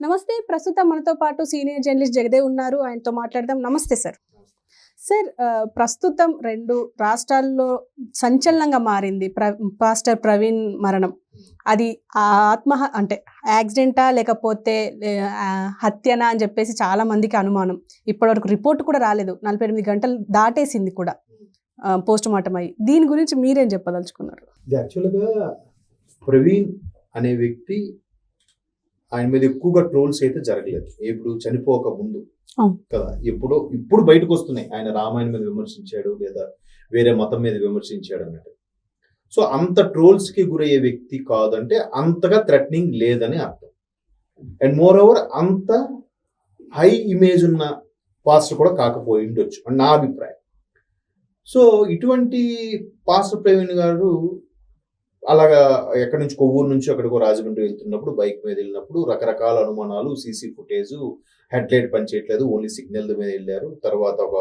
నమస్తే. ప్రస్తుతం మనతో పాటు సీనియర్ జర్నలిస్ట్ జగదేవ్ ఉన్నారు. ఆయనతో మాట్లాడదాం. నమస్తే సార్. సార్, ప్రస్తుతం 2 రాష్ట్రాల్లో సంచలనంగా మారింది పాస్టర్ ప్రవీణ్ మరణం. అది అంటే యాక్సిడెంటా లేకపోతే హత్యనా అని చెప్పేసి చాలా మందికి అనుమానం. ఇప్పటివరకు రిపోర్ట్ కూడా రాలేదు. 48 గంటలు దాటేసింది కూడా పోస్ట్ మార్టం అయ్యి. దీని గురించి మీరేం చెప్పదలుచుకున్నారు? యాక్చువల్గా ప్రవీణ్ అనే వ్యక్తి ఆయన మీద ఎక్కువగా ట్రోల్స్ అయితే జరగలేదు. ఇప్పుడు చనిపోక ముందు కదా, ఇప్పుడు బయటకు వస్తున్నాయి. ఆయన రామాయణం మీద విమర్శించాడు లేదా వేరే మతం మీద విమర్శించాడు అన్నట్టు. సో అంత ట్రోల్స్ కి గురయ్యే వ్యక్తి కాదంటే అంతగా థ్రెటనింగ్ లేదని అర్థం. అండ్ మోర్ ఓవర్ అంత హై ఇమేజ్ ఉన్న పాస్టర్ కూడా కాకపోయి ఉండొచ్చు అని నా అభిప్రాయం. సో ఇటువంటి పాస్టర్ ప్రవీణ్ గారు అలాగా ఎక్కడి నుంచి కొవ్వూరు నుంచి అక్కడికో రాజమండ్రి వెళ్తున్నప్పుడు బైక్ మీద వెళ్ళినప్పుడు రకరకాల అనుమానాలు, సీసీ ఫుటేజ్, హెడ్ లైట్ పనిచేయట్లేదు, ఓన్లీ సిగ్నల్ మీద వెళ్ళారు. తర్వాత ఒక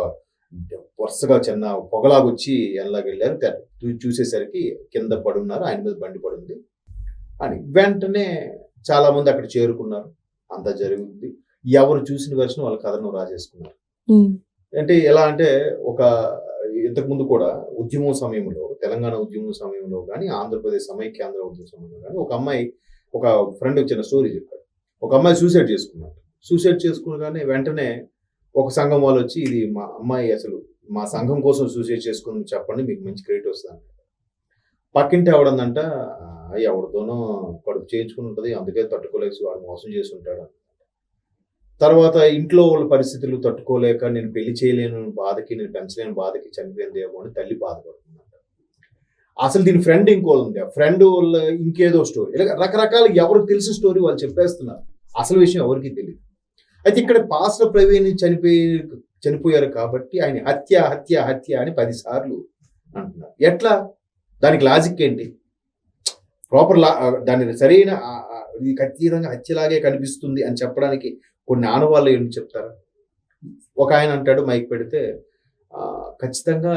వరుసగా చిన్న పొగలాగొచ్చి ఎలాగ వెళ్ళారు, చూసేసరికి కింద పడున్నారు, ఆయన మీద బండి పడింది అని వెంటనే చాలా మంది అక్కడ చేరుకున్నారు. అంతా జరిగింది. ఎవరు చూసిన వెర్షన్ వాళ్ళ కథను రాసేసుకున్నారు. అంటే ఎలా అంటే ఒక ఇంతకుముందు కూడా ఉద్యమం సమయంలో, తెలంగాణ ఉద్యమం సమయంలో కానీ ఆంధ్రప్రదేశ్ సమైక్యాంధ్ర ఉద్యమ సమయంలో కానీ ఒక ఫ్రెండ్ చిన్న స్టోరీ చెప్పాడు. ఒక అమ్మాయి సూసైడ్ చేసుకున్నాడు. సూసైడ్ చేసుకునగానే వెంటనే ఒక సంఘం వాళ్ళు వచ్చి, ఇది మా అమ్మాయి అసలు మా సంఘం కోసం సూసైడ్ చేసుకుని చెప్పండి, మీకు మంచి క్రెడిట్ వస్తుంది. పక్కింటి ఎవడందంట, ఎవరితోనో కడుపు చేయించుకుని ఉంటుంది, అందుకే తట్టుకోలేక వాడు మోసం చేసి ఉంటాడు. తర్వాత ఇంట్లో వాళ్ళ పరిస్థితులు తట్టుకోలేక నేను పెళ్లి చేయలేను బాధకి, నేను పెంచలేని బాధకి చనిపోయిందేమో అని తల్లి బాధపడుతుందంట. అసలు దీని ఫ్రెండ్ ఇంకోళ్ళు ఉంది, ఆ ఫ్రెండ్ వాళ్ళ ఇంకేదో స్టోరీ, ఇలా రకరకాల ఎవరికి తెలిసిన స్టోరీ వాళ్ళు చెప్పేస్తున్నారు. అసలు విషయం ఎవరికి తెలియదు. అయితే ఇక్కడ పాస్టర్ ప్రవీణ్ చనిపోయారు కాబట్టి ఆయన హత్య హత్య హత్య అని 10 సార్లు అంటున్నారు. ఎట్లా? దానికి లాజిక్ ఏంటి? ప్రాపర్ దాని సరైన ఖచ్చితంగా హత్యలాగే కనిపిస్తుంది అని చెప్పడానికి కొన్ని ఆనవాళ్ళు ఏమి చెప్తారా? ఒక ఆయన అంటాడు మైక్ పెడితే, ఖచ్చితంగా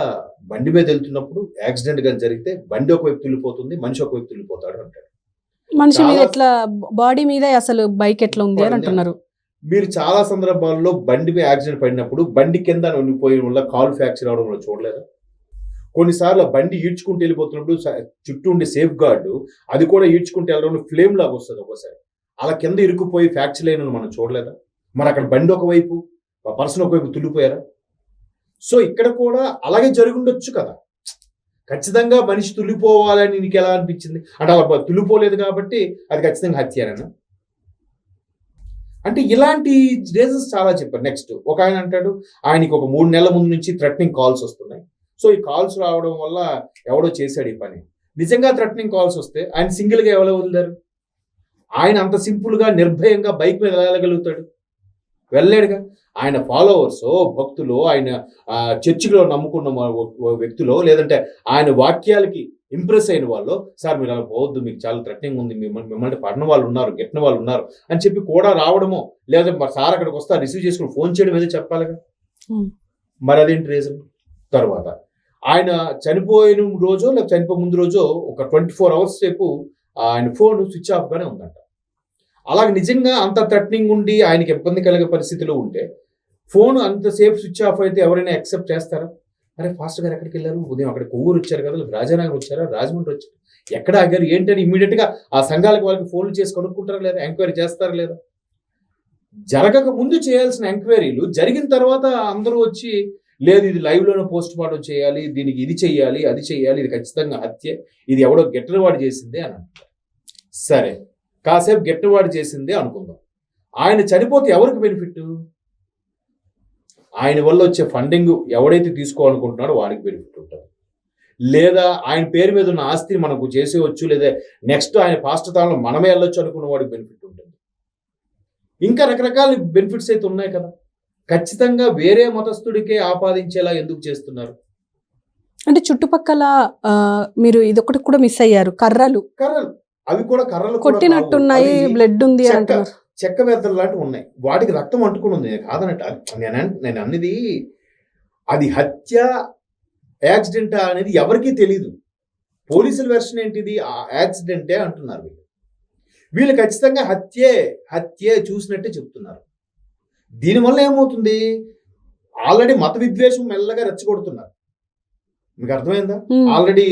బండి మీద వెళ్తున్నప్పుడు యాక్సిడెంట్ గా జరిగితే బండి ఒకవైపు తుల్లిపోతుంది, మనిషి ఒకవైపు తుల్లిపోతాడు అంటాడు. మనిషి మీద ఎట్లా, బాడీ మీద అసలు బైక్ ఎట్లా ఉంది అని అంటున్నారు. మీరు చాలా సందర్భాల్లో బండి మీద యాక్సిడెంట్ పడినప్పుడు బండి కింద ఉండిపోయడం వల్ల కాలు ఫ్రాక్చర్ అవడం వల్ల చూడలేదా? కొన్నిసార్లు బండి ఈడ్చుకుంటూ వెళ్ళిపోతున్నప్పుడు చుట్టూ ఉండే సేఫ్ గార్డు అది కూడా ఈడ్చుకుంటూ వెళ్ళడం ఫ్లేమ్ లాగా వస్తుంది ఒక్కోసారి. అలా కింద ఇరుక్కుపోయి ఫ్రాక్చర్ అయిన మనం చూడలేదా? మరి అక్కడ బండి ఒకవైపు, పర్సన్ ఒకవైపు తుల్లిపోయారా? సో ఇక్కడ కూడా అలాగే జరుగుండొచ్చు కదా. ఖచ్చితంగా మనిషి తుల్లిపోవాలని నీకు ఎలా అనిపించింది అంటే, అలా తుల్లిపోలేదు కాబట్టి అది ఖచ్చితంగా హత్యనా అంటే? ఇలాంటి రీజన్స్ చాలా చెప్పారు. నెక్స్ట్ ఒక ఆయన అంటాడు, ఆయనకి ఒక 3 నెలల ముందు నుంచి థ్రెటనింగ్ కాల్స్ వస్తున్నాయి. సో ఈ కాల్స్ రావడం వల్ల ఎవడో చేశాడు ఈ పని. నిజంగా థ్రెటనింగ్ కాల్స్ వస్తే ఆయన సింగిల్ గా ఎవరో వదిలేరు? ఆయన అంత సింపుల్ గా నిర్భయంగా బైక్ మీద వెళ్ళగలుగుతాడు? వెళ్ళాడుగా. ఆయన ఫాలోవర్స్, భక్తులు, ఆయన చర్చిలో నమ్ముకున్న వ్యక్తులు, లేదంటే ఆయన వాక్యాలకి ఇంప్రెస్ అయిన వాళ్ళు, సార్ మీరు అలా పోవద్దు, మీకు చాలా థ్రెటనింగ్ ఉంది, మిమ్మల్ని పడిన వాళ్ళు ఉన్నారు, గెట్టిన వాళ్ళు ఉన్నారు అని చెప్పి కూడా రావడమో, లేదా మరి సార్ అక్కడికి వస్తా రిసీవ్ చేసుకుని ఫోన్ చేయడం ఏదో చెప్పాలిగా. మరి అదేంటి రీజన్? తర్వాత ఆయన చనిపోయిన రోజో లేక చనిపోయే ముందు రోజో ఒక 24 hours సేపు ఆయన ఫోన్ స్విచ్ ఆఫ్ గానే ఉందంట. అలాగే నిజంగా అంత థ్రెటనింగ్ ఉండి ఆయనకి ఇబ్బంది కలిగే పరిస్థితిలో ఉంటే ఫోన్ అంతసేపు స్విచ్ ఆఫ్ అయితే ఎవరైనా యాక్సెప్ట్ చేస్తారా? అరే ఫాస్ట్ గారు ఎక్కడికి వెళ్ళారు, ఉదయం అక్కడ కొవ్వూరు వచ్చారు కదా, రాజానగర్ వచ్చారా, రాజమండ్రి వచ్చారు, ఎక్కడ ఆగారు ఏంటని ఇమ్మీడియట్ గా ఆ సంఘాలకు వాళ్ళకి ఫోన్లు చేసి కనుక్కుంటారా లేదా, ఎంక్వైరీ చేస్తారా లేదా? జరగక ముందు చేయాల్సిన ఎంక్వైరీలు జరిగిన తర్వాత అందరూ వచ్చి, లేదు ఇది లైవ్ లోనే పోస్ట్ మార్టం చేయాలి, దీనికి ఇది చెయ్యాలి, అది చెయ్యాలి, ఇది ఖచ్చితంగా హత్య, ఇది ఎవడో గెట్టరవాడు చేసిందే అని అంటారు. సరే, కాసేపు గెట్టవాడు చేసిందే అనుకుందాం. ఆయన చనిపోతే ఎవరికి బెనిఫిట్? ఆయన వల్ల వచ్చే ఫండింగ్ ఎవడైతే తీసుకోవాలనుకుంటున్నాడో వాడికి బెనిఫిట్ ఉంటుంది. లేదా ఆయన పేరు మీద ఉన్న ఆస్తిని మనకు చేసేవచ్చు, లేదా నెక్స్ట్ ఆయన పాస్టర్ స్థానంలో మనమే వెళ్ళొచ్చు అనుకున్న వాడికి బెనిఫిట్ ఉంటుంది. ఇంకా రకరకాల బెనిఫిట్స్ అయితే ఉన్నాయి కదా. ఖచ్చితంగా వేరే మతస్థుడికే ఆపాదించేలా ఎందుకు చేస్తున్నారు? అంటే చుట్టుపక్కల మీరు ఇదొకటి కూడా మిస్ అయ్యారు, కర్రలు అవి కూడా కర్రలు కొట్టినట్టున్నాయి, బ్లడ్ ఉంది అంటారు. చెక్క బెద్దలు లాంటివి ఉన్నాయి, వాటికి రక్తం అంటుకుని ఉంది. కాదనట్టు నేను అన్నది అది హత్య యాక్సిడెంట్ అనేది ఎవరికీ తెలీదు. పోలీసుల వెర్షన్ ఏంటిది, యాక్సిడెంటే అంటున్నారు. వీళ్ళు ఖచ్చితంగా హత్యే చూసినట్టే చెప్తున్నారు. దీనివల్ల ఏమవుతుంది, ఆల్రెడీ మత విద్వేషం మెల్లగా రెచ్చగొడుతున్నారు. మీకు అర్థమైందా? ఆల్రెడీ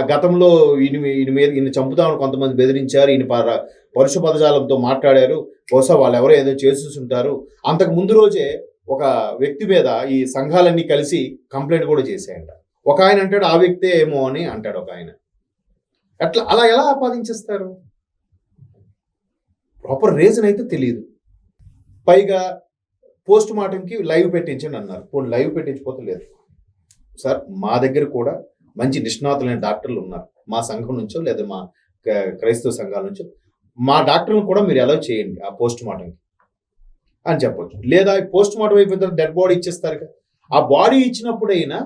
గతంలో ఈయన చంపుతామని కొంతమంది బెదిరించారు, ఈయన పరుష పదజాలంతో మాట్లాడారు, బహుశా వాళ్ళు ఎవరో ఏదో చేస్తుంటారు. అంతకు ముందు రోజే ఒక వ్యక్తి మీద ఈ సంఘాలన్నీ కలిసి కంప్లైంట్ కూడా చేశాయంట. ఒక ఆయన అంటాడు ఆ వ్యక్తే ఏమో అని అంటాడు ఒక ఆయన. అలా ఎలా ఆపాదించేస్తారు? ప్రాపర్ రీజన్ అయితే తెలియదు. పైగా పోస్ట్ మార్టంకి లైవ్ పెట్టించండి అన్నారు. లైవ్ పెట్టించిపోతే లేదు సార్. మా దగ్గర కూడా మంచి నిష్ణాతులైన డాక్టర్లు ఉన్నారు, మా సంఘం నుంచో లేదా మా క్రైస్తవ సంఘాల నుంచో. మా డాక్టర్లను కూడా మీరు ఎలా చేయండి ఆ పోస్ట్ మార్టంకి అని చెప్పొచ్చు. లేదా పోస్ట్ మార్టం అయిపోయిన తర్వాత డెడ్ బాడీ ఇచ్చేస్తారు కదా, ఆ బాడీ ఇచ్చినప్పుడైనా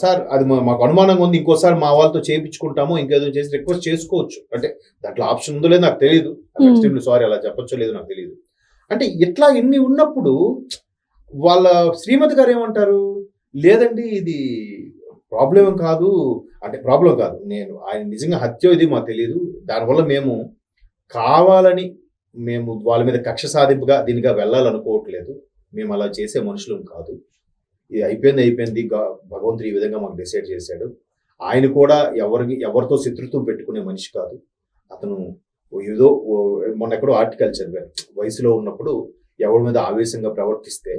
సార్ అది మాకు అనుమానంగా ఉంది, ఇంకోసారి మా వాళ్ళతో చేయించుకుంటాము, ఇంకేదో చేసి రిక్వెస్ట్ చేసుకోవచ్చు. అంటే దాంట్లో ఆప్షన్ ఉందో లేదో నాకు తెలియదు, సారీ అలా చెప్పొచ్చో లేదో నాకు తెలియదు. అంటే ఇట్లా ఇన్ని ఉన్నప్పుడు వాళ్ళ శ్రీమతి గారు ఏమంటారు, లేదండి ఇది ప్రాబ్లం కాదు, అంటే ప్రాబ్లం కాదు, నేను ఆయన నిజంగా హత్య ఇది మాకు తెలియదు, దానివల్ల మేము కావాలని మేము వాళ్ళ మీద కక్ష సాధింపుగా దీనిగా వెళ్ళాలనుకోవట్లేదు, మేము అలా చేసే మనుషులం కాదు, ఇది అయిపోయింది, భగవంతుడు ఈ విధంగా మాకు డిసైడ్ చేశాడు. ఆయన కూడా ఎవరితో శత్రుత్వం పెట్టుకునే మనిషి కాదు, అతను ఏదో మొన్న ఎక్కడో ఆర్టికల్ చదివారు, వయసులో ఉన్నప్పుడు ఎవరి మీద ఆవేశంగా ప్రవర్తిస్తే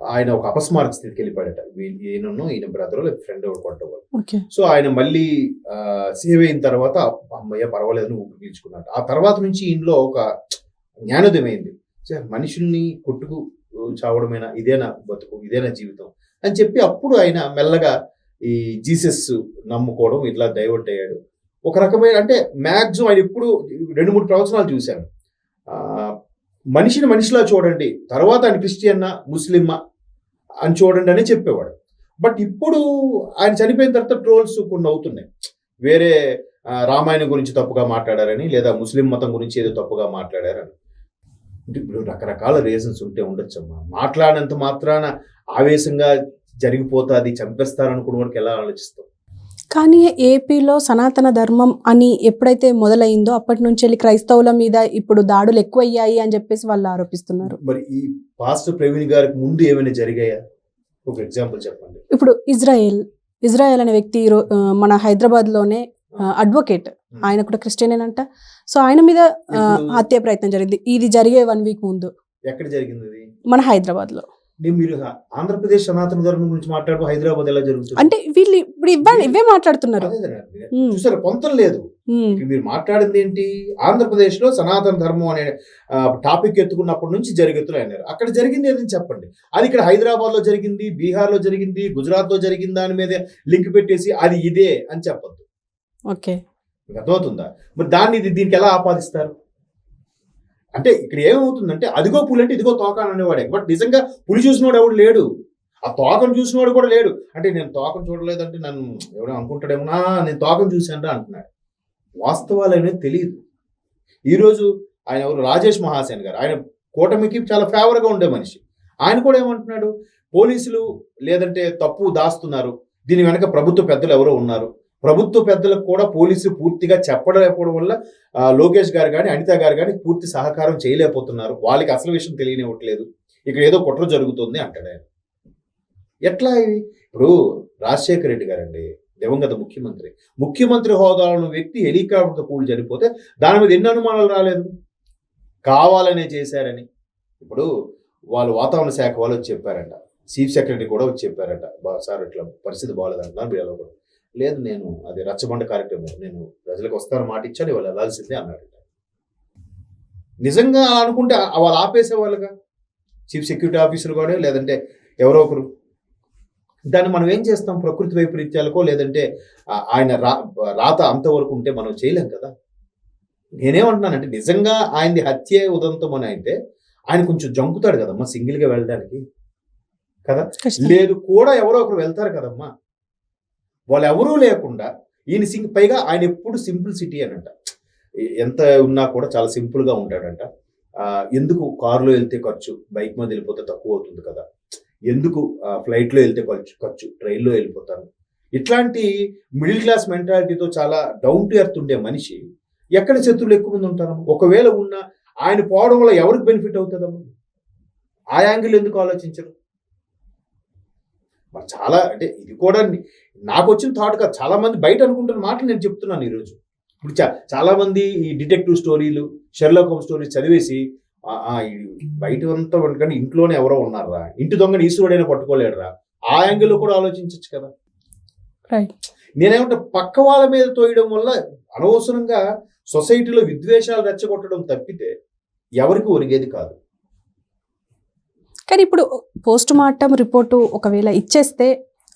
ఆయన ఒక అపస్మారక స్థితికి వెళ్ళిపోయాడట. ఈయన బ్రదర్ ఫ్రెండ్ ఎవరు కొట్టవాళ్ళు. సో ఆయన మళ్ళీ సేవ్ అయిన తర్వాత అమ్మయ్య పర్వాలేదని ఊపిరి పీల్చుకున్నాడు. ఆ తర్వాత నుంచి ఈయనలో ఒక జ్ఞానోదయం అయింది. మనుషుల్ని కొట్టుకు చావడమేనా, ఇదేనా బతుకు, ఇదేనా జీవితం అని చెప్పి అప్పుడు ఆయన మెల్లగా ఈ జీసస్ నమ్ముకోవడం ఇట్లా డైవర్ట్ అయ్యాడు. ఒక రకమైన అంటే మ్యాక్సిమం ఆయన ఎప్పుడు 2-3 ప్రవచనాలు చూశాను, మనిషిని మనిషిలా చూడండి, తర్వాత ఆయన క్రిస్టియన్నా ముస్లిమ్మా అని చూడండి అని చెప్పేవాడు. బట్ ఇప్పుడు ఆయన చనిపోయిన తర్వాత ట్రోల్స్ కొన్ని అవుతున్నాయి, వేరే రామాయణం గురించి తప్పుగా మాట్లాడారని, లేదా ముస్లిం మతం గురించి ఏదో తప్పుగా మాట్లాడారని. ఇప్పుడు రకరకాల రీజన్స్ ఉంటే ఉండొచ్చమ్మా. మాట్లాడినంత మాత్రాన ఆవేశంగా జరిగిపోతుంది, చంపేస్తారనుకున్న వాడికి ఎలా ఆలోచిస్తాం? కానీ ఏపీలో సనాతన ధర్మం అని ఎప్పుడైతే మొదలైందో అప్పటి నుంచి వెళ్ళి క్రైస్తవుల మీద ఇప్పుడు దాడులు ఎక్కువ అయ్యాయి అని చెప్పేసి వాళ్ళు ఆరోపిస్తున్నారు. మరి ఈ పాస్టర్ ప్రవీణ్ గారికి ముందు ఏమైనా జరిగాయా? ఒక ఎగ్జాంపుల్ చెప్పండి. ఇప్పుడు ఇజ్రాయెల్ అనే వ్యక్తి మన హైదరాబాద్ లోనే అడ్వకేట్, ఆయన కూడా క్రిస్టియనేనంట. సో ఆయన మీద హత్య ప్రయత్నం జరిగింది. ఇది జరిగే 1 వీక్ ముందు. ఎక్కడ జరిగింది? మన హైదరాబాద్ లో. మీరు ఆంధ్రప్రదేశ్ సనాతన ధర్మం గురించి మాట్లాడు, హైదరాబాద్ ఎలా జరుగుతుంది అంటే వీళ్ళు ఇప్పుడు ఇవే మాట్లాడుతున్నారు. చూసారా, పొంతం లేదు. మీరు మాట్లాడింది ఏంటి? ఆంధ్రప్రదేశ్ లో సనాతన ధర్మం అనే టాపిక్ ఎత్తుకున్నప్పటి నుంచి జరుగుతున్నాయి అన్నారు. అక్కడ జరిగింది ఏదని చెప్పండి. అది ఇక్కడ హైదరాబాద్ లో జరిగింది, బీహార్ లో జరిగింది, గుజరాత్ లో జరిగింది, దాని మీద లింక్ పెట్టేసి అది ఇదే అని చెప్పద్దు. ఓకే, మీకు అర్థమవుతుందా? మరి దీనికి ఎలా ఆపాదిస్తారు? అంటే ఇక్కడ ఏమవుతుందంటే అదిగో పులి అంటే ఇదిగో తోక అనేవాడే, బట్ నిజంగా పులి చూసినోడు ఎవడు లేడు, ఆ తోకను చూసినోడు కూడా లేడు. అంటే నేను తోకను చూడలేదంటే నన్ను ఎవడో అనుకుంటాడేమో, నేను తోకను చూశాను అంటున్నాడు. వాస్తవాలు అనేది తెలియదు. ఈరోజు ఆయన ఎవరు, రాజేష్ మహాసేన్ గారు, ఆయన కూటమికి చాలా ఫేవర్గా ఉండే మనిషి. ఆయన కూడా ఏమంటున్నాడు, పోలీసులు లేదంటే తప్పు దాస్తున్నారు, దీని వెనక ప్రభుత్వ పెద్దలు ఎవరో ఉన్నారు, ప్రభుత్వ పెద్దలకు కూడా పోలీసులు పూర్తిగా చెప్పలేకపోవడం వల్ల లోకేష్ గారు కానీ అనిత గారు కానీ పూర్తి సహకారం చేయలేకపోతున్నారు, వాళ్ళకి అసలు విషయం తెలియనివ్వట్లేదు, ఇక్కడ ఏదో కుట్ర జరుగుతుంది అంటాడు ఆయన. ఎట్లా ఇది? ఇప్పుడు రాజశేఖర రెడ్డి గారండి, దివంగత ముఖ్యమంత్రి హోదాలో ఉన్న వ్యక్తి హెలికాప్టర్తో కూలి చనిపోతే దాని మీద ఎన్ని అనుమానాలు రాలేదు? కావాలనే చేశారని. ఇప్పుడు వాళ్ళు వాతావరణ శాఖ వాళ్ళు వచ్చి చెప్పారంట, చీఫ్ సెక్రటరీ కూడా వచ్చి చెప్పారట, సార్ ఇట్లా పరిస్థితి బాగాలేదంటున్నారు, మీరు ఎలా కూడా లేదు, నేను అది రచ్చబండ కార్యక్రమం, నేను ప్రజలకు వస్తాను మాట ఇచ్చాను, వాళ్ళు వెళ్ళాల్సిందే అన్నాడు. నిజంగా అనుకుంటే వాళ్ళు ఆపేసేవాళ్ళుగా, చీఫ్ సెక్యూరిటీ ఆఫీసర్ కూడా లేదంటే ఎవరో ఒకరు. దాన్ని మనం ఏం చేస్తాం? ప్రకృతి వైపరీత్యాలకో లేదంటే ఆయన రాత అంతవరకు ఉంటే మనం చేయలేం కదా. నేనేమంటున్నానంటే నిజంగా ఆయనది హత్య ఉదంతం అని అయితే ఆయన కొంచెం జంకుతాడు కదమ్మా సింగిల్గా వెళ్ళడానికి కదా. లేదు కూడా ఎవరో ఒకరు వెళ్తారు కదమ్మా. వాళ్ళు ఎవరూ లేకుండా ఈయన పైగా ఆయన ఎప్పుడు సింపుల్సిటీ అనంట, ఎంత ఉన్నా కూడా చాలా సింపుల్గా ఉంటాడంట. ఎందుకు కారులో వెళ్తే ఖర్చు, బైక్ మీద వెళ్ళిపోతే తక్కువ అవుతుంది కదా, ఎందుకు ఫ్లైట్లో వెళ్తే ఖర్చు, ట్రైన్లో వెళ్ళిపోతాను. ఇట్లాంటి మిడిల్ క్లాస్ మెంటాలిటీతో చాలా డౌన్ టు ఎర్త్ ఉండే మనిషి ఎక్కడ శత్రువులు ఎక్కువ మంది ఉంటారమ్మా? ఒకవేళ ఉన్నా ఆయన పోవడం వల్ల ఎవరికి బెనిఫిట్ అవుతుందమ్మా? ఆ యాంగిల్ ఎందుకు ఆలోచించరు? మరి చాలా అంటే ఇది కూడా నాకు వచ్చిన థాట్ కాదు, చాలా మంది బయట అనుకుంటున్న మాటలు నేను చెప్తున్నాను ఈరోజు. ఇప్పుడు చాలా మంది ఈ డిటెక్టివ్ స్టోరీలు, షెర్లాక్ హోమ్స్ స్టోరీస్ చదివేసి బయట అంతా కానీ ఇంట్లోనే ఎవరో ఉన్నారా, ఇంటి దొంగని ఈశ్వరుడైనా పట్టుకోలేడురా, ఆ యాంగిల్లో కూడా ఆలోచించవచ్చు కదా. నేనేమంటే పక్క వాళ్ళ మీద తోయడం వల్ల అనవసరంగా సొసైటీలో విద్వేషాలు రెచ్చగొట్టడం తప్పితే ఎవరికి ఒరిగేది కాదు. కానీ ఇప్పుడు పోస్ట్ మార్టం రిపోర్టు ఒకవేళ ఇచ్చేస్తే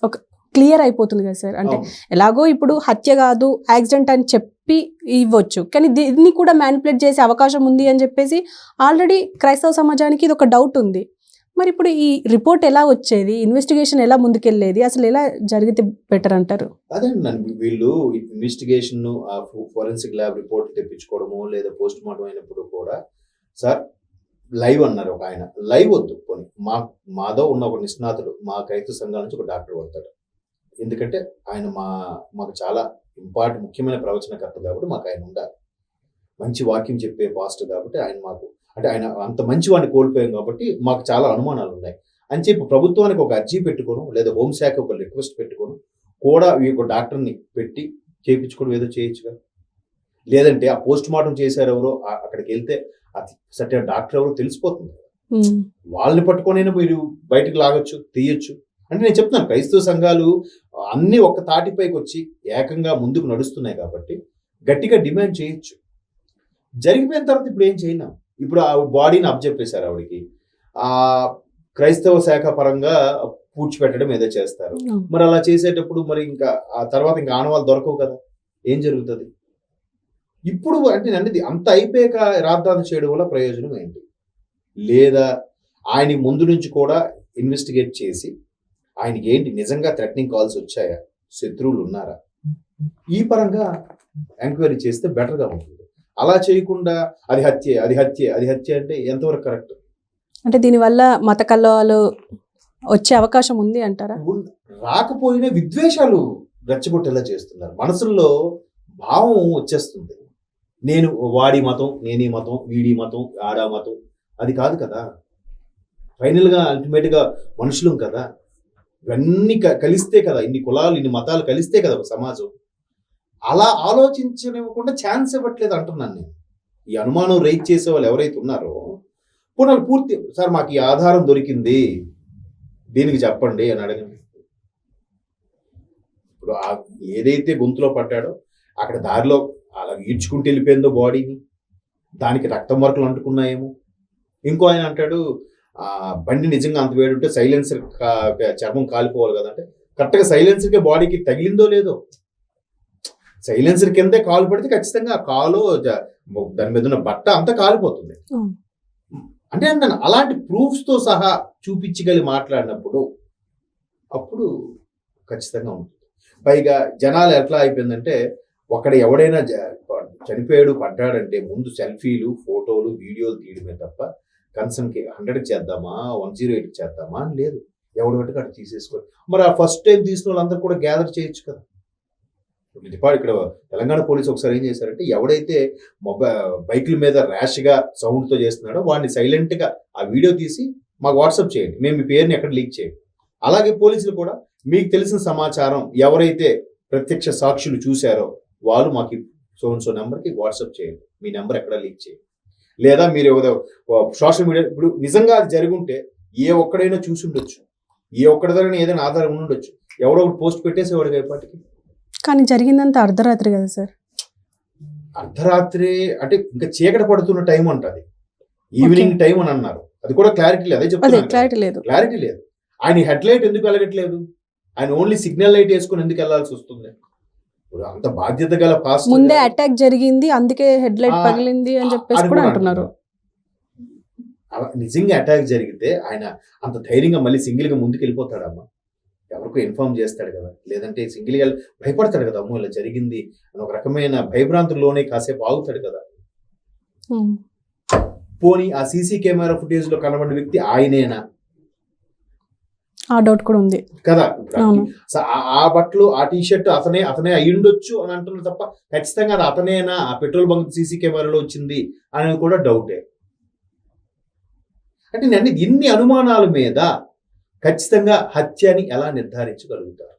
ఒక క్లియర్ అయిపోతుంది కదా సార్. అంటే ఎలాగో ఇప్పుడు హత్య కాదు యాక్సిడెంట్ అని చెప్పి ఇవ్వచ్చు, కానీ దీన్ని కూడా మ్యానిపులేట్ చేసే అవకాశం ఉంది అని చెప్పేసి ఆల్రెడీ క్రైస్తవ సమాజానికి ఇది ఒక డౌట్ ఉంది. మరి ఇప్పుడు ఈ రిపోర్ట్ ఎలా వచ్చేది, ఇన్వెస్టిగేషన్ ఎలా ముందుకెళ్ళేది, అసలు ఎలా జరిగితే బెటర్ అంటారు? అదే వీళ్ళు ఇన్వెస్టిగేషన్ ఫోరెన్సిక్ ల్యాబ్ రిపోర్ట్ తెప్పించుకోవడము లేదా పోస్ట్ మార్టం అయినప్పుడు కూడా సార్ లైవ్ అన్నారు ఒక ఆయన, లైవ్ వద్దు పోనీ మాదో ఉన్న ఒక నిష్ణాతుడు మా క్రైస్తవ సంఘాల నుంచి ఒక డాక్టర్ వస్తాడు. ఎందుకంటే ఆయన మాకు చాలా ముఖ్యమైన ప్రవచనకర్త కాబట్టి మాకు ఆయన ఉండాలి, మంచి వాక్యం చెప్పే పాస్టర్ కాబట్టి ఆయన మాకు అంటే ఆయన అంత మంచి వాడిని కోల్పోయాం కాబట్టి మాకు చాలా అనుమానాలు ఉన్నాయి అని చెప్పి ప్రభుత్వానికి ఒక అర్జీ పెట్టుకోను లేదా హోంశాఖ ఒక రిక్వెస్ట్ పెట్టుకోను కూడా ఈ ఒక డాక్టర్ని పెట్టి చేయించుకోవడం ఏదో చేయొచ్చుగా. లేదంటే ఆ పోస్ట్ మార్టం చేశారు ఎవరో అక్కడికి వెళ్తే సర్టెన్ డాక్టర్ ఎవరో తెలిసిపోతుంది, వాళ్ళని పట్టుకొనైనా మీరు బయటకు లాగొచ్చు, తీయొచ్చు. అంటే నేను చెప్తున్నాను క్రైస్తవ సంఘాలు అన్ని ఒక్క తాటిపైకి వచ్చి ఏకంగా ముందుకు నడుస్తున్నాయి కాబట్టి గట్టిగా డిమాండ్ చేయొచ్చు. జరిగిపోయిన తర్వాత ఇప్పుడు ఏం చేయలేం. ఇప్పుడు ఆ బాడీని అప్పచెప్పేశారు ఆవిడికి, ఆ క్రైస్తవ శాఖ పరంగా పూడ్చిపెట్టడం ఏదో చేస్తారు. మరి అలా చేసేటప్పుడు మరి ఇంకా ఆ తర్వాత ఇంకా ఆనవాళ్ళు దొరకవు కదా, ఏం జరుగుతుంది? ఇప్పుడు అంటే అనేది అంత అయిపోయాక రాద్ధాంత చేయడం వల్ల ప్రయోజనం ఏంటి? లేదా ఆయన ముందు నుంచి కూడా ఇన్వెస్టిగేట్ చేసి ఆయనకి ఏంటి నిజంగా థ్రెటనింగ్ కాల్స్ వచ్చాయా, శత్రువులు ఉన్నారా, ఈ పరంగా ఎంక్వైరీ చేస్తే బెటర్గా ఉంటుంది. అలా చేయకుండా అది హత్య అంటే ఎంతవరకు కరెక్ట్? అంటే దీనివల్ల మత కలహాలు వచ్చే అవకాశం ఉంది అంటారా? రాకపోయినా విద్వేషాలు రెచ్చగొట్టేలా చేస్తున్నారు, మనసుల్లో భావం వచ్చేస్తుంది. నేను వాడి మతం, నేనీ మతం, వీడి మతం, ఆడా మతం, అది కాదు కదా. ఫైనల్గా అల్టిమేట్గా మనుషులం కదా, ఇవన్నీ కలిస్తే కదా, ఇన్ని కులాలు ఇన్ని మతాలు కలిస్తే కదా ఒక సమాజం. అలా ఆలోచించనివ్వకుండా ఛాన్స్ ఇవ్వట్లేదు అంటున్నాను నేను. ఈ అనుమానం రైజ్ చేసే వాళ్ళు ఎవరైతే ఉన్నారో పునః పూర్తి సార్ మాకు ఈ ఆధారం దొరికింది దీనికి చెప్పండి అని అడగండి. ఇప్పుడు ఏదైతే గొంతులో పడ్డాడో అక్కడ దారిలో అలా ఈడ్చుకుంటూ వెళ్ళిపోయిందో బాడీని, దానికి రక్తం మరకలు అంటుకున్నాయేమో. ఇంకో ఆయన అంటాడు బండి నిజంగా అంత వేడుంటే సైలెన్సర్ చర్మం కాలిపోవాలి కదా అంటే కరెక్ట్గా సైలెన్సర్కే బాడీకి తగిలిందో లేదో, సైలెన్సర్ కిందే కాలు పడితే ఖచ్చితంగా ఆ కాలు దాని మీద ఉన్న బట్ట అంతా కాలిపోతుంది. అంటే అలాంటి ప్రూఫ్స్తో సహా చూపించగలిగి మాట్లాడినప్పుడు అప్పుడు ఖచ్చితంగా ఉంటుంది. పైగా జనాలు ఎట్లా అయిపోయిందంటే ఎవడైనా చనిపోయాడు పడ్డాడంటే ముందు సెల్ఫీలు, ఫోటోలు, వీడియోలు తీయడమే తప్ప కన్సర్న్కి 100కి చేద్దామా 108కి చేద్దామా అని లేదు. ఎవడు బట్టి అక్కడ తీసేసుకోవాలి. మరి ఆ ఫస్ట్ టైం తీసిన వాళ్ళందరూ కూడా గ్యాదర్ చేయొచ్చు కదా. ఇక్కడ తెలంగాణ పోలీసు ఒకసారి ఏం చేశారంటే ఎవడైతే బైకుల మీద ర్యాష్గా సౌండ్తో చేస్తున్నాడో వాడిని సైలెంట్గా ఆ వీడియో తీసి మాకు వాట్సాప్ చేయండి, మేము మీ పేరుని ఎక్కడ లీక్ చేయండి. అలాగే పోలీసులు కూడా మీకు తెలిసిన సమాచారం ఎవరైతే ప్రత్యక్ష సాక్షులు చూశారో వాళ్ళు మాకు సో నెంబర్కి వాట్సాప్ చేయండి, మీ నెంబర్ ఎక్కడ లీక్ చేయండి. లేదా మీరు సోషల్ మీడియా ఇప్పుడు నిజంగా అది జరుగుంటే ఏ ఒక్కడైనా చూసి ఉండొచ్చు, ఏ ఒక్కడిదైనా ఏదైనా ఆధారం ఉండొచ్చు, ఎవడో ఒకటి పోస్ట్ పెట్టేసేవాడు ఇప్పటికి. కానీ జరిగిందంతా అర్ధరాత్రి కదా సార్. అర్ధరాత్రి అంటే ఇంకా చీకటి పడుతున్న టైం అంటది, ఈవినింగ్ టైం అని అన్నారు. అది కూడా క్లారిటీ లేదు, అదే చెప్తాను క్లారిటీ లేదు. ఆయన హెడ్ లైట్ ఎందుకు వెలగట్లేదు, ఆయన ఓన్లీ సిగ్నల్ లైట్ వేసుకుని ఎందుకు వెళ్లాల్సి వస్తుంది? అంత బాధ్యత గల పాస్ ముందే అటాక్ జరిగింది అందుకే హెడ్ లైట్ పగిలింది అని చెప్పేసి కూడా అంటున్నారు. నిజంగా అటాక్ జరిగితే ఆయన అంత ధైర్యంగా మళ్ళీ సింగిల్ గా ముందుకు వెళ్ళిపోతాడమ్మా, ఎవరికో ఇన్ఫార్మ్ చేస్తాడు కదా, లేదంటే సింగిల్ గా భయపడతాడు కదా, అమ్మో ఇలా జరిగింది అని ఒక రకమైన భయభ్రాంతుల్లోనే కాసేపు ఆగుతాడు కదా. పోనీ ఆ సీసీ కెమెరా ఫుటేజ్ లో కనబడిన వ్యక్తి ఆయనేనా? ఆ డౌట్ కూడా ఉంది కదా. అవును. ఆ బట్టలు ఆ టీ షర్ట్ అతనే అయ్యుండొచ్చు అని అంటున్నారు తప్ప ఖచ్చితంగా అది అతనేనా, ఆ పెట్రోల్ బంక్ సీసీ కెమెరాలో వచ్చింది అనేది కూడా డౌటే. అంటే నేను ఇన్ని అనుమానాల మీద ఖచ్చితంగా హత్య అని ఎలా నిర్ధారించగలుగుతారు?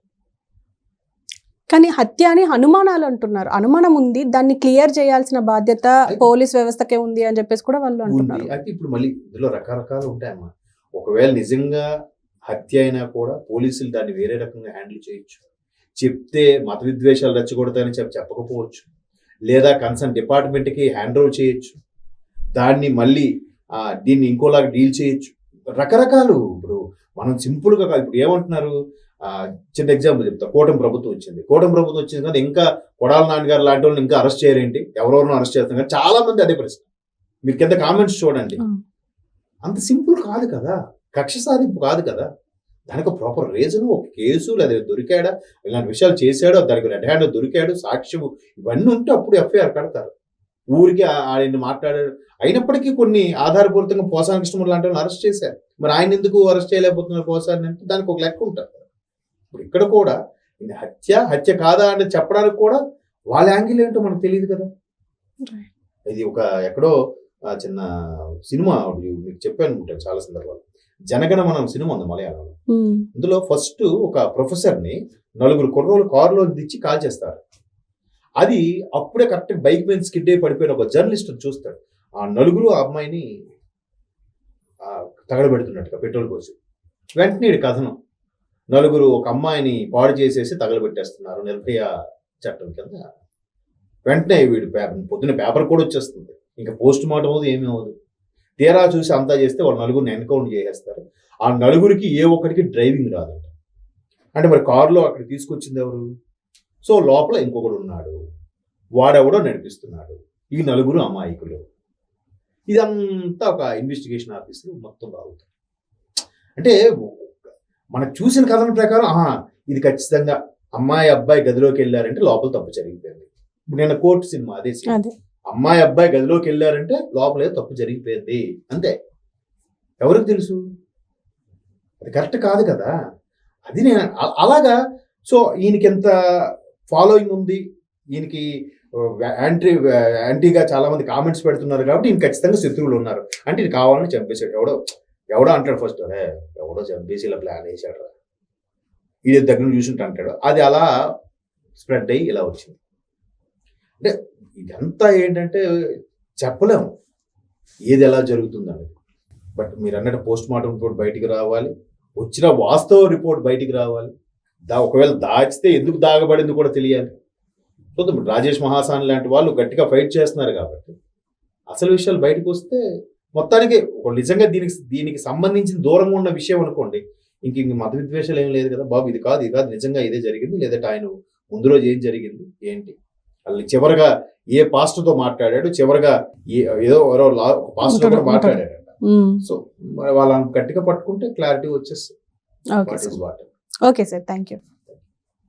కానీ హత్య అని అనుమానాలు అంటున్నారు. అనుమానం ఉంది, దాన్ని క్లియర్ చేయాల్సిన బాధ్యత పోలీస్ వ్యవస్థకే ఉంది అని చెప్పేసి కూడా వాళ్ళు అంటున్నారు. అయితే ఇప్పుడు మళ్ళీ ఇందులో రకరకాలు ఉంటాయమ్మా. ఒకవేళ నిజంగా హత్య అయినా కూడా పోలీసులు దాన్ని వేరే రకంగా హ్యాండిల్ చేయొచ్చు. చెప్తే మత విద్వేషాలు రెచ్చగొడతాయని చెప్పకపోవచ్చు. లేదా కన్సర్న్ డిపార్ట్మెంట్కి హ్యాండ్ ఓవర్ చేయొచ్చు. దాన్ని మళ్ళీ దీన్ని ఇంకోలాగా డీల్ చేయొచ్చు. రకరకాలు. ఇప్పుడు మనం సింపుల్గా కాదు. ఇప్పుడు ఏమంటున్నారు, చిన్న ఎగ్జాంపుల్ చెప్తా. కూటమి ప్రభుత్వం వచ్చింది కానీ ఇంకా కొడాల నాన్నగారు లాంటి వాళ్ళని ఇంకా అరెస్ట్ చేయరేంటి, ఎవరెవరినో అరెస్ట్ చేస్తాం కానీ చాలా మంది అదే ప్రశ్న. మీరు కింద కామెంట్స్ చూడండి. అంత సింపుల్ కాదు కదా, కక్ష సాధింపు కాదు కదా. దానికి ప్రాపర్ రీజన్, ఒక కేసు లేదా దొరికాడా, ఇలాంటి విషయాలు చేశాడో, దానికి రెడ్ హ్యాండ్ దొరికాడు, సాక్ష్యం ఇవన్నీ ఉంటే అప్పుడు ఎఫ్ఐఆర్ కడతారు. ఊరికి ఆయన మాట్లాడాడు అయినప్పటికీ కొన్ని ఆధారపూరితంగా పోసాని కృష్ణమూర్తి లాంటి వాళ్ళని అరెస్ట్ చేశారు. మరి ఆయన ఎందుకు అరెస్ట్ చేయలేకపోతున్నారు పోసాని అంటే దానికి ఒక లెక్క ఉంటుంది. ఇప్పుడు ఇక్కడ కూడా హత్య కాదా అంటే చెప్పడానికి కూడా వాళ్ళ యాంగిల్ ఏంటో మనకు తెలియదు కదా. ఇది ఒక ఎక్కడో చిన్న సినిమా మీకు చెప్పాను అనుకుంటాను చాలా సందర్భాలు. జనగణమన సినిమా ఉంది మలయాళంలో. ఇందులో ఫస్ట్ ఒక ప్రొఫెసర్ని 4 కుర్రోళ్ళు కారులో దిచ్చి కాల్ చేస్తారు. అది అప్పుడే కరెక్ట్ బైక్ మీద స్కిడ్ అయి పడిపోయిన ఒక జర్నలిస్ట్ చూస్తాడు. ఆ 4 ఆ అమ్మాయిని తగలబెడుతున్నట్టుగా పెట్రోల్ పోసి. వెంటనే కథనం 4 ఒక అమ్మాయిని పాడు చేసేసి తగలబెట్టేస్తున్నారు నిర్భయ చట్టం కింద. వెంటనే వీడు పొద్దున్న పేపర్ కూడా వచ్చేస్తుంది. ఇంకా పోస్ట్ మార్టం అవ్వదు, ఏమీ అవ్వదు. తీరా చూసి అంతా చేస్తే వాళ్ళు 4 ఎన్కౌంటర్ చేసేస్తారు. ఆ 4 ఏ ఒక్కడికి డ్రైవింగ్ రాదంట. అంటే మరి కారులో అక్కడ తీసుకొచ్చింది ఎవరు? సో లోపల ఇంకొకడు ఉన్నాడు, వాడెవడో నడిపిస్తున్నాడు. ఈ 4 అమాయకులు. ఇదంతా ఒక ఇన్వెస్టిగేషన్ ఆఫీసర్ మొత్తం బాగుంటుంది. అంటే మనకు చూసిన కథన ప్రకారం ఇది ఖచ్చితంగా అమ్మాయి అబ్బాయి గదిలోకి వెళ్ళారంటే లోపల తప్పు జరిగిపోయింది. ఇప్పుడు నేను కోర్టు సినిమా అదే అమ్మాయి అబ్బాయి గదిలోకి వెళ్ళారంటే లోపల ఏదో తప్పు జరిగిపోయింది అంతే. ఎవరికి తెలుసు? అది కరెక్ట్ కాదు కదా. అది నేను అలాగా. సో ఈయనకి ఎంత ఫాలోయింగ్ ఉంది, ఈయనకి యాంటీగా చాలా మంది కామెంట్స్ పెడుతున్నారు కాబట్టి ఈయన ఖచ్చితంగా శత్రువులు ఉన్నారు. అంటే ఇది కావాలని చంపేశాడు. ఎవడో అంటాడు ఫస్ట్, ఎవడో చంపేసి ఇలా ప్లాన్ వేసాడు, ఇది దగ్గర చూసుంటే అంటాడు. అది అలా స్ప్రెడ్ అయ్యి ఇలా వచ్చింది. అంటే ఇదంతా ఏంటంటే చెప్పలేము ఏది ఎలా జరుగుతుందని. బట్ మీరు అన్నట్టు పోస్ట్ మార్టం రిపోర్ట్ బయటికి రావాలి, వచ్చిన వాస్తవ రిపోర్ట్ బయటికి రావాలి. ఒకవేళ దాచితే ఎందుకు దాగబడింది కూడా తెలియాలి. చూద్దాం. రాజేష్ మహాసాని లాంటి వాళ్ళు గట్టిగా ఫైట్ చేస్తున్నారు కాబట్టి అసలు విషయాలు బయటకు వస్తే మొత్తానికి నిజంగా దీనికి సంబంధించిన దూరంగా ఉన్న విషయం అనుకోండి, ఇంక మత విద్వేషాలు ఏం లేదు కదా బాబు, ఇది కాదు నిజంగా ఇదే జరిగింది, లేదంటే ఆయన ముందు రోజు ఏం జరిగింది ఏంటి, వాళ్ళు చివరిగా ఏ పాస్టర్తో మాట్లాడాడు, చివరిగా ఏదో పాస్టర్ కూడా మాట్లాడాడు. సో వాళ్ళని గట్టిగా పట్టుకుంటే క్లారిటీ వచ్చేస్తుంది. Okay sir, thank you.